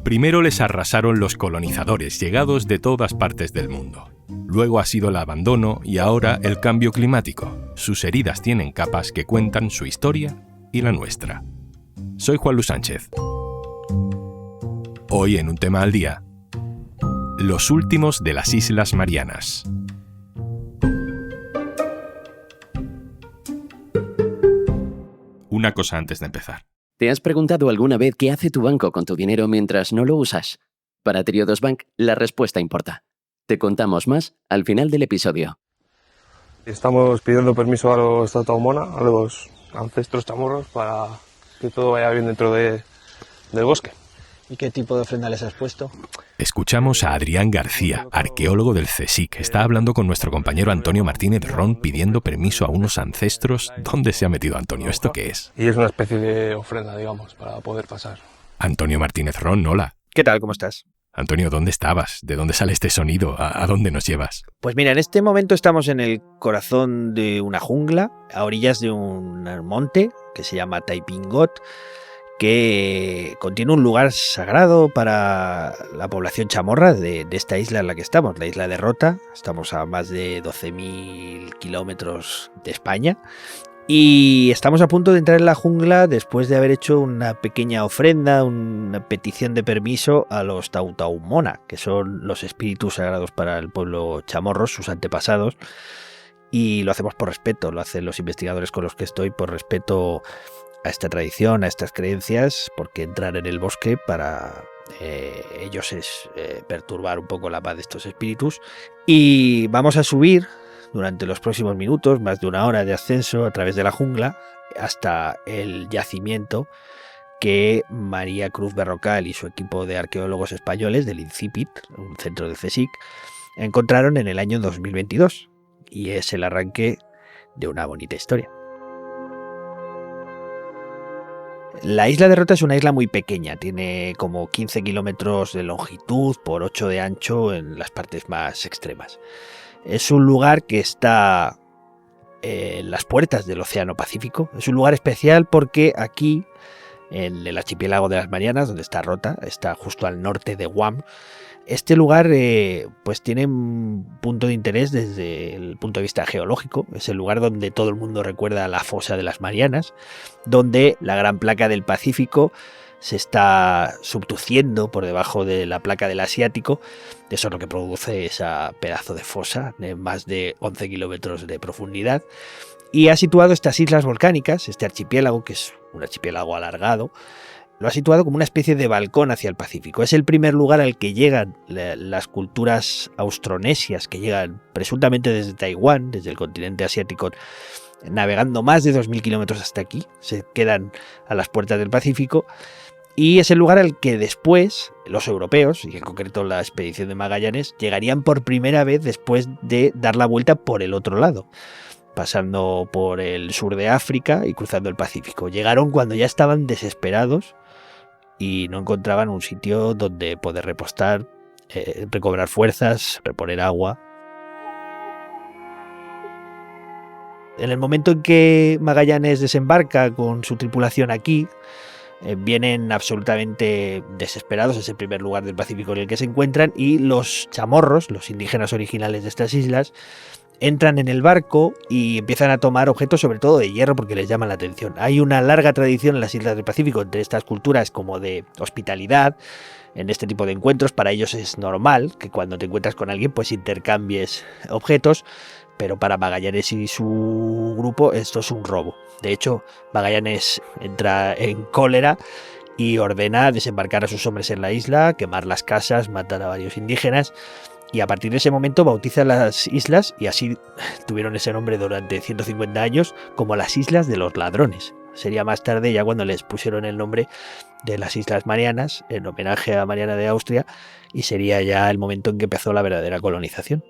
Primero les arrasaron los colonizadores llegados de todas partes del mundo. Luego ha sido el abandono y ahora el cambio climático. Sus heridas tienen capas que cuentan su historia y la nuestra. Soy Juan Luis Sánchez. Hoy en Un Tema al Día, los últimos de las Islas Marianas. Una cosa antes de empezar. ¿Te has preguntado alguna vez qué hace tu banco con tu dinero mientras no lo usas? Para Triodos Bank, la respuesta importa. Te contamos más al final del episodio. Estamos pidiendo permiso a los Tataumona, a los ancestros chamorros, para que todo vaya bien dentro del bosque. ¿Y qué tipo de ofrenda les has puesto? Escuchamos a Adrián García, arqueólogo del CSIC. Está hablando con nuestro compañero Antonio Martínez Ron pidiendo permiso a unos ancestros. ¿Dónde se ha metido Antonio? ¿Esto qué es? Y es una especie de ofrenda, digamos, para poder pasar. Antonio Martínez Ron, hola. ¿Qué tal? ¿Cómo estás? Antonio, ¿dónde estabas? ¿De dónde sale este sonido? ¿A dónde nos llevas? Pues mira, en este momento estamos en el corazón de una jungla, a orillas de un monte que se llama Taipingot, que contiene un lugar sagrado para la población chamorra de esta isla en la que estamos, la isla de Rota. Estamos a más de 12.000 kilómetros de España y estamos a punto de entrar en la jungla después de haber hecho una pequeña ofrenda, una petición de permiso a los Tataumona, que son los espíritus sagrados para el pueblo chamorro, sus antepasados, y lo hacemos por respeto, lo hacen los investigadores con los que estoy por respeto a esta tradición, a estas creencias, porque entrar en el bosque para ellos es perturbar un poco la paz de estos espíritus. Y vamos a subir durante los próximos minutos, más de una hora de ascenso a través de la jungla, hasta el yacimiento que María Cruz Berrocal y su equipo de arqueólogos españoles del INCIPIT, un centro del CSIC, encontraron en el año 2022. Y es el arranque de una bonita historia. La isla de Rota es una isla muy pequeña, tiene como 15 kilómetros de longitud por 8 de ancho en las partes más extremas. Es un lugar que está en las puertas del Océano Pacífico. Es un lugar especial porque aquí, en el archipiélago de las Marianas, donde está Rota, está justo al norte de Guam. Este lugar pues tiene un punto de interés desde el punto de vista geológico. Es el lugar donde todo el mundo recuerda la fosa de las Marianas, donde la gran placa del Pacífico se está subduciendo por debajo de la placa del Asiático. Eso es lo que produce ese pedazo de fosa de más de 11 kilómetros de profundidad. Y ha situado estas islas volcánicas, este archipiélago, que es un archipiélago alargado, lo ha situado como una especie de balcón hacia el Pacífico. Es el primer lugar al que llegan las culturas austronesias, que llegan presuntamente desde Taiwán, desde el continente asiático, navegando más de 2.000 kilómetros hasta aquí. Se quedan a las puertas del Pacífico. Y es el lugar al que después los europeos, y en concreto la expedición de Magallanes, llegarían por primera vez después de dar la vuelta por el otro lado, pasando por el sur de África y cruzando el Pacífico. Llegaron cuando ya estaban desesperados y no encontraban un sitio donde poder repostar, recobrar fuerzas, reponer agua. En el momento en que Magallanes desembarca con su tripulación aquí, vienen absolutamente desesperados. Es el primer lugar del Pacífico en el que se encuentran, y los chamorros, los indígenas originales de estas islas, entran en el barco y empiezan a tomar objetos, sobre todo de hierro, porque les llama la atención. Hay una larga tradición en las islas del Pacífico entre estas culturas como de hospitalidad. En este tipo de encuentros para ellos es normal que cuando te encuentras con alguien pues intercambies objetos, pero para Magallanes y su grupo esto es un robo. De hecho, Magallanes entra en cólera y ordena desembarcar a sus hombres en la isla, quemar las casas, matar a varios indígenas. Y a partir de ese momento bautiza las islas, y así tuvieron ese nombre durante 150 años, como las Islas de los Ladrones. Sería más tarde ya cuando les pusieron el nombre de las Islas Marianas, en homenaje a Mariana de Austria, y sería ya el momento en que empezó la verdadera colonización.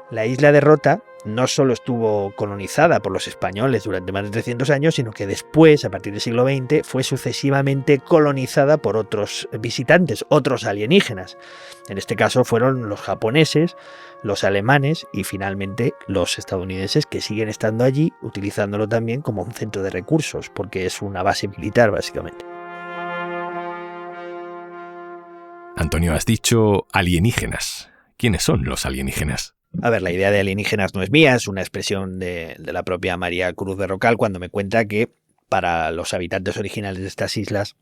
La isla de Rota no solo estuvo colonizada por los españoles durante más de 300 años, sino que después, a partir del siglo XX, fue sucesivamente colonizada por otros visitantes, otros alienígenas. En este caso fueron los japoneses, los alemanes y finalmente los estadounidenses, que siguen estando allí, utilizándolo también como un centro de recursos, porque es una base militar, básicamente. Antonio, has dicho alienígenas. ¿Quiénes son los alienígenas? A ver, la idea de alienígenas no es mía, es una expresión de la propia María Cruz Berrocal cuando me cuenta que para los habitantes originales de estas islas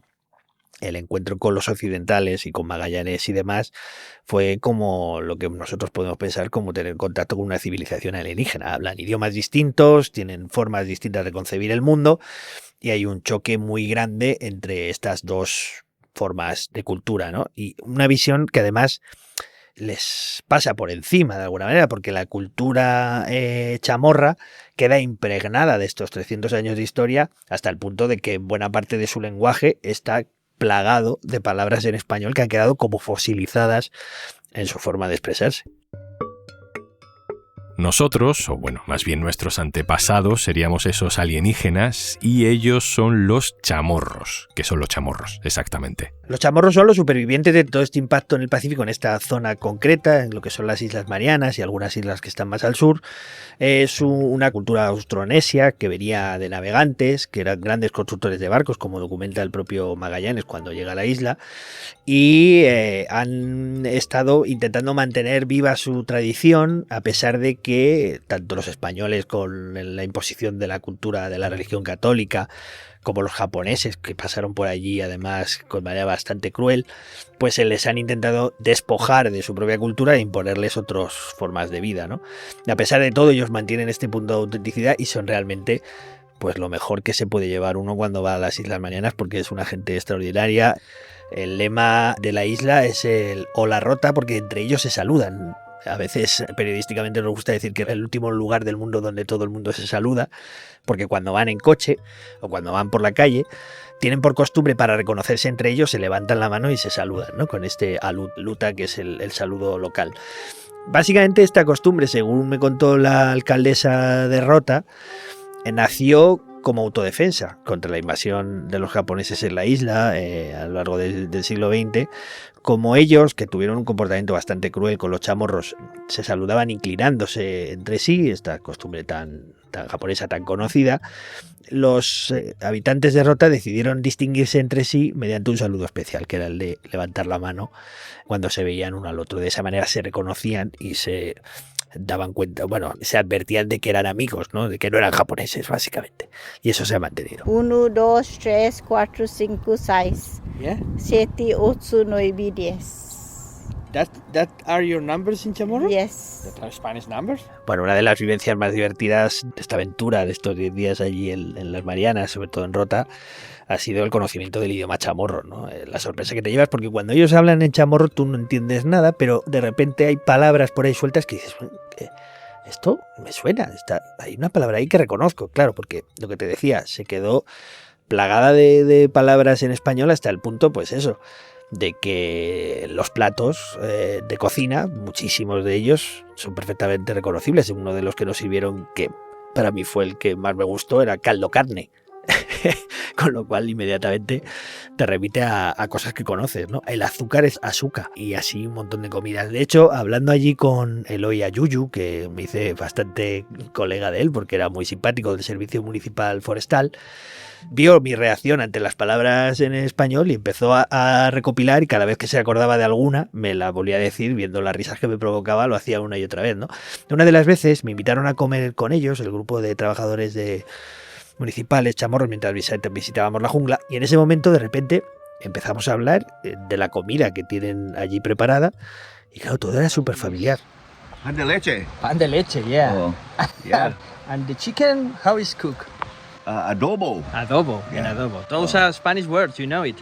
el encuentro con los occidentales y con Magallanes y demás fue como lo que nosotros podemos pensar como tener contacto con una civilización alienígena. Hablan idiomas distintos, tienen formas distintas de concebir el mundo y hay un choque muy grande entre estas dos formas de cultura, ¿no? Y una visión que además les pasa por encima de alguna manera, porque la cultura chamorra queda impregnada de estos 300 años de historia hasta el punto de que buena parte de su lenguaje está plagado de palabras en español que han quedado como fosilizadas en su forma de expresarse. Nosotros, o bueno, más bien nuestros antepasados, seríamos esos alienígenas y ellos son los chamorros. ¿Qué son los chamorros, exactamente? Los chamorros son los supervivientes de todo este impacto en el Pacífico, en esta zona concreta, en lo que son las Islas Marianas y algunas islas que están más al sur. Es una cultura austronesia que venía de navegantes, que eran grandes constructores de barcos, como documenta el propio Magallanes cuando llega a la isla, y han estado intentando mantener viva su tradición, a pesar de que tanto los españoles con la imposición de la cultura de la religión católica, como los japoneses que pasaron por allí además con manera bastante cruel, pues se les han intentado despojar de su propia cultura e imponerles otras formas de vida, ¿no? A pesar de todo, ellos mantienen este punto de autenticidad y son realmente pues lo mejor que se puede llevar uno cuando va a las Islas Marianas, porque es una gente extraordinaria. El lema de la isla es el Ola Rota, porque entre ellos se saludan. A veces periodísticamente nos gusta decir que es el último lugar del mundo donde todo el mundo se saluda, porque cuando van en coche o cuando van por la calle, tienen por costumbre para reconocerse entre ellos, se levantan la mano y se saludan, ¿no? Con este aluta, que es el saludo local. Básicamente esta costumbre, según me contó la alcaldesa de Rota, nació como autodefensa contra la invasión de los japoneses en la isla a lo largo del siglo XX. Como ellos, que tuvieron un comportamiento bastante cruel con los chamorros, se saludaban inclinándose entre sí, esta costumbre tan japonesa, tan conocida, los habitantes de Rota decidieron distinguirse entre sí mediante un saludo especial, que era el de levantar la mano cuando se veían uno al otro. De esa manera se reconocían y se daban cuenta, bueno, se advertían de que eran amigos, ¿no? De que no eran japoneses, básicamente. Y eso se ha mantenido. 1, 2, 3, 4, 5, 6. Yeah. 7, 8, 9, 10. That are your numbers in Chamorro? Yes. That are Spanish numbers? Bueno, una de las vivencias más divertidas de esta aventura, de estos 10 días allí en las Marianas, sobre todo en Rota, ha sido el conocimiento del idioma chamorro, ¿no? La sorpresa que te llevas, porque cuando ellos hablan en chamorro tú no entiendes nada, pero de repente hay palabras por ahí sueltas que dices, esto me suena, hay una palabra ahí que reconozco, claro, porque lo que te decía, se quedó plagada de palabras en español hasta el punto, pues eso, de que los platos de cocina, muchísimos de ellos, son perfectamente reconocibles. Uno de los que nos sirvieron, que para mí fue el que más me gustó, era caldo carne. Con lo cual inmediatamente te remite a cosas que conoces, ¿no? El azúcar es azúcar y así un montón de comidas. De hecho, hablando allí con Eloy Ayuyu, que me hice bastante colega de él porque era muy simpático, del Servicio Municipal Forestal, vio mi reacción ante las palabras en español y empezó a recopilar, y cada vez que se acordaba de alguna me la volvía a decir, viendo las risas que me provocaba, lo hacía una y otra vez, ¿no? Una de las veces me invitaron a comer con ellos, el grupo de trabajadores municipales chamorros, mientras visitábamos la jungla, y en ese momento de repente empezamos a hablar de la comida que tienen allí preparada y claro, todo era súper familiar. Pan de leche. Pan de leche, yeah. Oh, yeah. And the chicken, how is cooked? Adobo. Adobo, Yeah. in adobo. Those are Spanish words, you know it.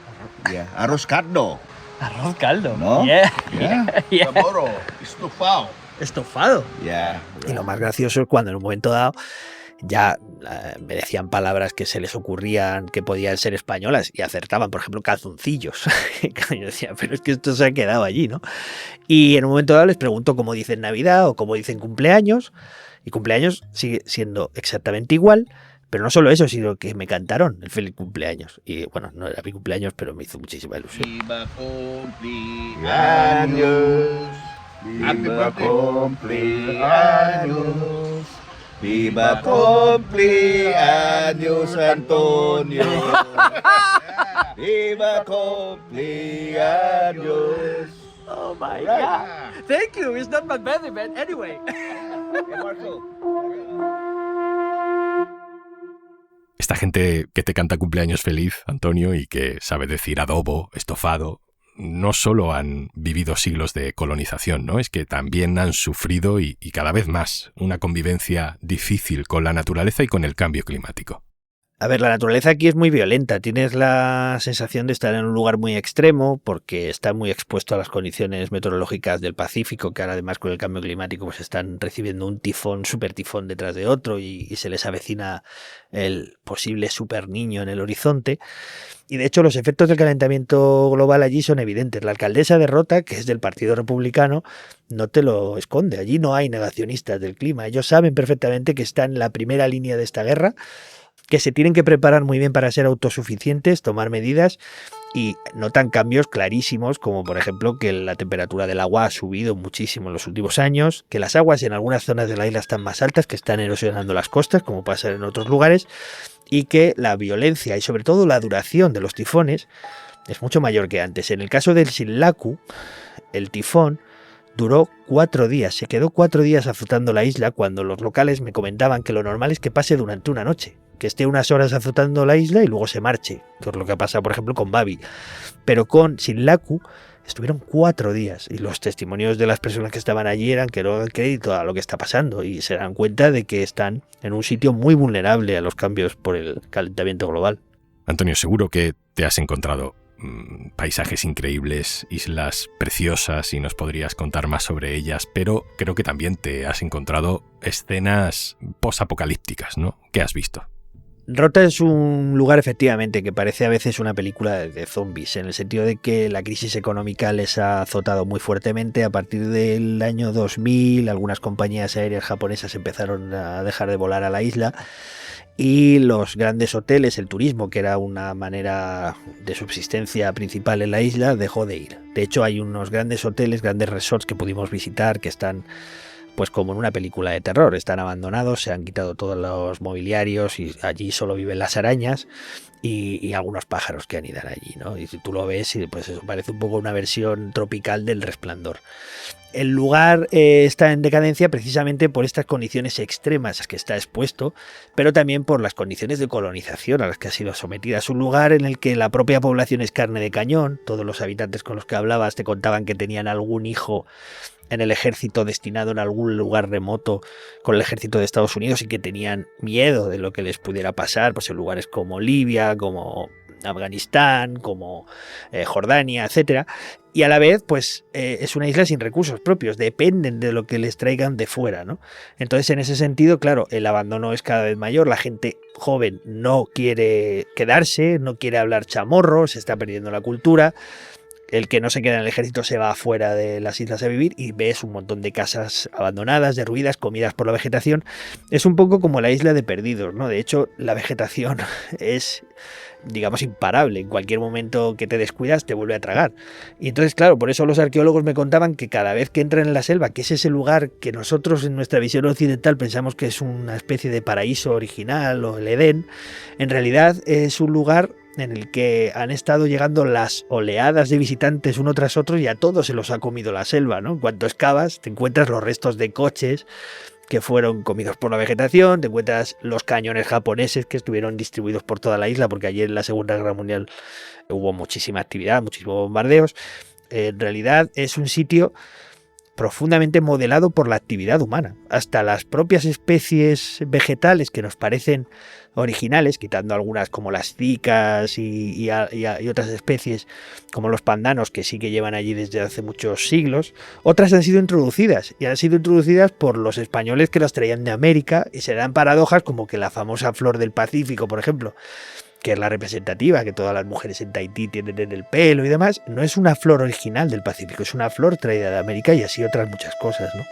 Yeah. Arroz caldo. Arroz caldo. No? Yeah. Yeah. Yeah. Estofado. Estofado. Yeah. Y lo más gracioso es cuando en un momento dado ya me decían palabras que se les ocurrían que podían ser españolas y acertaban, por ejemplo, calzoncillos. Yo decía, pero es que esto se ha quedado allí, ¿no? Y en un momento dado les pregunto cómo dicen Navidad o cómo dicen cumpleaños, y cumpleaños sigue siendo exactamente igual, pero no solo eso, sino que me cantaron el feliz cumpleaños. Y bueno, no era mi cumpleaños, pero me hizo muchísima ilusión. Viva cumpleaños, viva cumpleaños, viva cumpleaños Antonio, viva cumpleaños. Oh my God. Thank you. It's not my birthday, man. Anyway. Esta gente que te canta cumpleaños feliz, Antonio, y que sabe decir adobo, estofado, no solo han vivido siglos de colonización, ¿no? Es que también han sufrido y cada vez más una convivencia difícil con la naturaleza y con el cambio climático. A ver, la naturaleza aquí es muy violenta. Tienes la sensación de estar en un lugar muy extremo porque está muy expuesto a las condiciones meteorológicas del Pacífico, que ahora además con el cambio climático pues están recibiendo un tifón, super tifón detrás de otro y se les avecina el posible super niño en el horizonte. Y de hecho los efectos del calentamiento global allí son evidentes. La alcaldesa de Rota, que es del Partido Republicano, no te lo esconde. Allí no hay negacionistas del clima. Ellos saben perfectamente que están en la primera línea de esta guerra, que se tienen que preparar muy bien para ser autosuficientes, tomar medidas, y notan cambios clarísimos, como por ejemplo que la temperatura del agua ha subido muchísimo en los últimos años, que las aguas en algunas zonas de la isla están más altas, que están erosionando las costas, como pasa en otros lugares, y que la violencia y sobre todo la duración de los tifones es mucho mayor que antes. En el caso del Sinlaku, el tifón duró 4 días, se quedó 4 días azotando la isla, cuando los locales me comentaban que lo normal es que pase durante una noche, que esté unas horas azotando la isla y luego se marche, que es lo que ha pasado por ejemplo con Babi. Pero con Sinlaku estuvieron 4 días y los testimonios de las personas que estaban allí eran que no dan crédito a lo que está pasando y se dan cuenta de que están en un sitio muy vulnerable a los cambios por el calentamiento global. Antonio, seguro que te has encontrado paisajes increíbles, islas preciosas y nos podrías contar más sobre ellas, pero creo que también te has encontrado escenas posapocalípticas, ¿no? ¿Qué has visto? Rota es un lugar efectivamente que parece a veces una película de zombies, en el sentido de que la crisis económica les ha azotado muy fuertemente. A partir del año 2000, algunas compañías aéreas japonesas empezaron a dejar de volar a la isla y los grandes hoteles, el turismo, que era una manera de subsistencia principal en la isla, dejó de ir. De hecho, hay unos grandes hoteles, grandes resorts que pudimos visitar que están pues como en una película de terror, están abandonados, se han quitado todos los mobiliarios y allí solo viven las arañas y algunos pájaros que anidan allí, ¿no? Y si tú lo ves, pues eso parece un poco una versión tropical del Resplandor. El lugar está en decadencia precisamente por estas condiciones extremas que está expuesto, pero también por las condiciones de colonización a las que ha sido sometida. Es un lugar en el que la propia población es carne de cañón. Todos los habitantes con los que hablabas te contaban que tenían algún hijo en el ejército destinado en algún lugar remoto con el ejército de Estados Unidos y que tenían miedo de lo que les pudiera pasar, pues en lugares como Libia, como Afganistán, como Jordania, etcétera. Y a la vez, pues es una isla sin recursos propios, dependen de lo que les traigan de fuera, ¿no? Entonces, en ese sentido, claro, el abandono es cada vez mayor, la gente joven no quiere quedarse, no quiere hablar chamorro, se está perdiendo la cultura. El que no se queda en el ejército se va afuera de las islas a vivir y ves un montón de casas abandonadas, derruidas, comidas por la vegetación. Es un poco como la isla de perdidos, ¿no? De hecho, la vegetación es, digamos, imparable. En cualquier momento que te descuidas te vuelve a tragar. Y entonces, claro, por eso los arqueólogos me contaban que cada vez que entran en la selva, que es ese lugar que nosotros en nuestra visión occidental pensamos que es una especie de paraíso original o el Edén, en realidad es un lugar en el que han estado llegando las oleadas de visitantes uno tras otro y a todos se los ha comido la selva, ¿no? En cuanto excavas te encuentras los restos de coches que fueron comidos por la vegetación, te encuentras los cañones japoneses que estuvieron distribuidos por toda la isla, porque ayer en la Segunda Guerra Mundial hubo muchísima actividad, muchísimos bombardeos. En realidad es un sitio profundamente modelado por la actividad humana. Hasta las propias especies vegetales que nos parecen originales, quitando algunas como las cicas y otras especies como los pandanos, que sí que llevan allí desde hace muchos siglos, otras han sido introducidas, y han sido introducidas por los españoles que las traían de América, y se dan paradojas como que la famosa flor del Pacífico, por ejemplo, que es la representativa que todas las mujeres en Tahití tienen en el pelo y demás, no es una flor original del Pacífico, es una flor traída de América, y así otras muchas cosas, ¿no?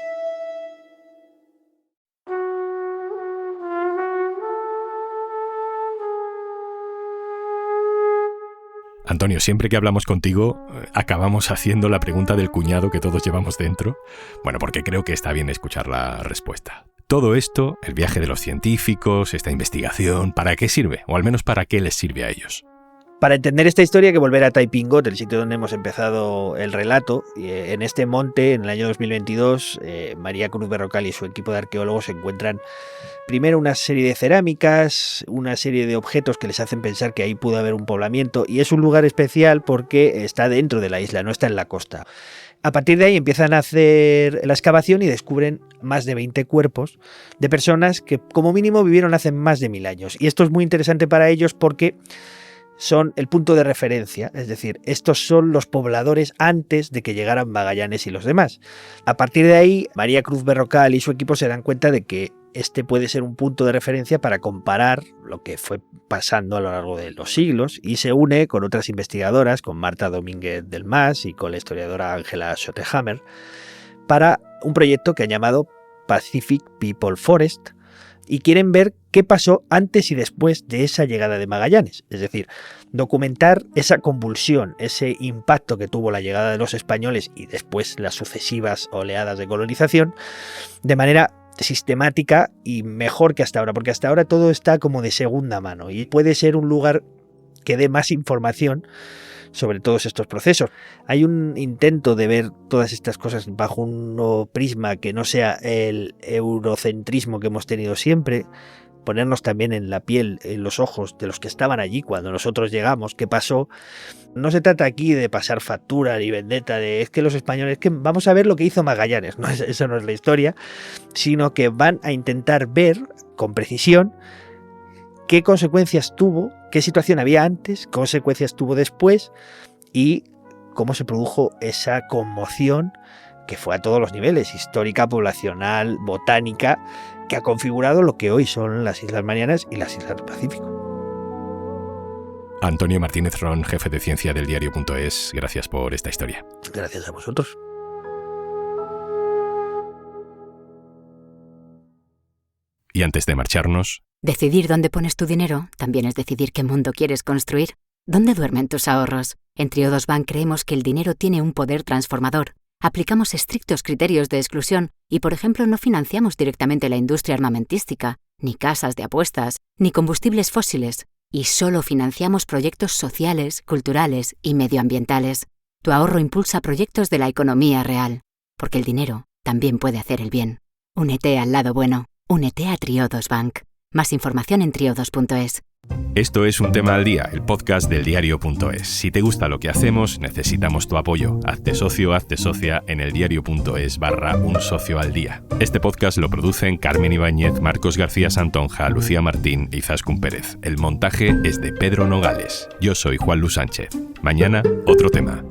Antonio, siempre que hablamos contigo, acabamos haciendo la pregunta del cuñado que todos llevamos dentro. Bueno, porque creo que está bien escuchar la respuesta. Todo esto, el viaje de los científicos, esta investigación, ¿para qué sirve? O al menos, ¿para qué les sirve a ellos? Para entender esta historia hay que volver a Taipingot, el sitio donde hemos empezado el relato. En este monte, en el año 2022, María Cruz Berrocal y su equipo de arqueólogos encuentran primero una serie de cerámicas, una serie de objetos que les hacen pensar que ahí pudo haber un poblamiento, y es un lugar especial porque está dentro de la isla, no está en la costa. A partir de ahí empiezan a hacer la excavación y descubren más de 20 cuerpos de personas que como mínimo vivieron hace más de 1000 años. Y esto es muy interesante para ellos porque son el punto de referencia, es decir, estos son los pobladores antes de que llegaran Magallanes y los demás. A partir de ahí, María Cruz Berrocal y su equipo se dan cuenta de que este puede ser un punto de referencia para comparar lo que fue pasando a lo largo de los siglos, y se une con otras investigadoras, con Marta Domínguez del Mas y con la historiadora Ángela Schottehammer, para un proyecto que han llamado Pacific People Forest, y quieren ver qué pasó antes y después de esa llegada de Magallanes, es decir, documentar esa convulsión, ese impacto que tuvo la llegada de los españoles y después las sucesivas oleadas de colonización, de manera sistemática y mejor que hasta ahora, porque hasta ahora todo está como de segunda mano y puede ser un lugar que dé más información sobre todos estos procesos. Hay un intento de ver todas estas cosas bajo un nuevo prisma que no sea el eurocentrismo que hemos tenido siempre, ponernos también en la piel, en los ojos de los que estaban allí cuando nosotros llegamos, qué pasó. No se trata aquí de pasar factura ni vendetta de es que los españoles, que vamos a ver lo que hizo Magallanes, no, eso no es la historia, sino que van a intentar ver con precisión qué consecuencias tuvo, qué situación había antes, qué consecuencias tuvo después y cómo se produjo esa conmoción que fue a todos los niveles, histórica, poblacional, botánica, que ha configurado lo que hoy son las Islas Marianas y las Islas del Pacífico. Antonio Martínez Ron, jefe de ciencia del diario.es, gracias por esta historia. Gracias a vosotros. Y antes de marcharnos... Decidir dónde pones tu dinero también es decidir qué mundo quieres construir. ¿Dónde duermen tus ahorros? En Triodos Bank creemos que el dinero tiene un poder transformador. Aplicamos estrictos criterios de exclusión y, por ejemplo, no financiamos directamente la industria armamentística, ni casas de apuestas, ni combustibles fósiles. Y solo financiamos proyectos sociales, culturales y medioambientales. Tu ahorro impulsa proyectos de la economía real. Porque el dinero también puede hacer el bien. Únete al lado bueno. Únete a Triodos Bank. Más información en triodos.es. Esto es Un Tema al Día, el podcast del diario.es. Si te gusta lo que hacemos, necesitamos tu apoyo. Hazte socio, hazte socia en eldiario.es/Un Socio al Día. Este podcast lo producen Carmen Ibáñez, Marcos García Santonja, Lucía Martín y Zaskun Pérez. El montaje es de Pedro Nogales. Yo soy Juan Luis Sánchez. Mañana, otro tema.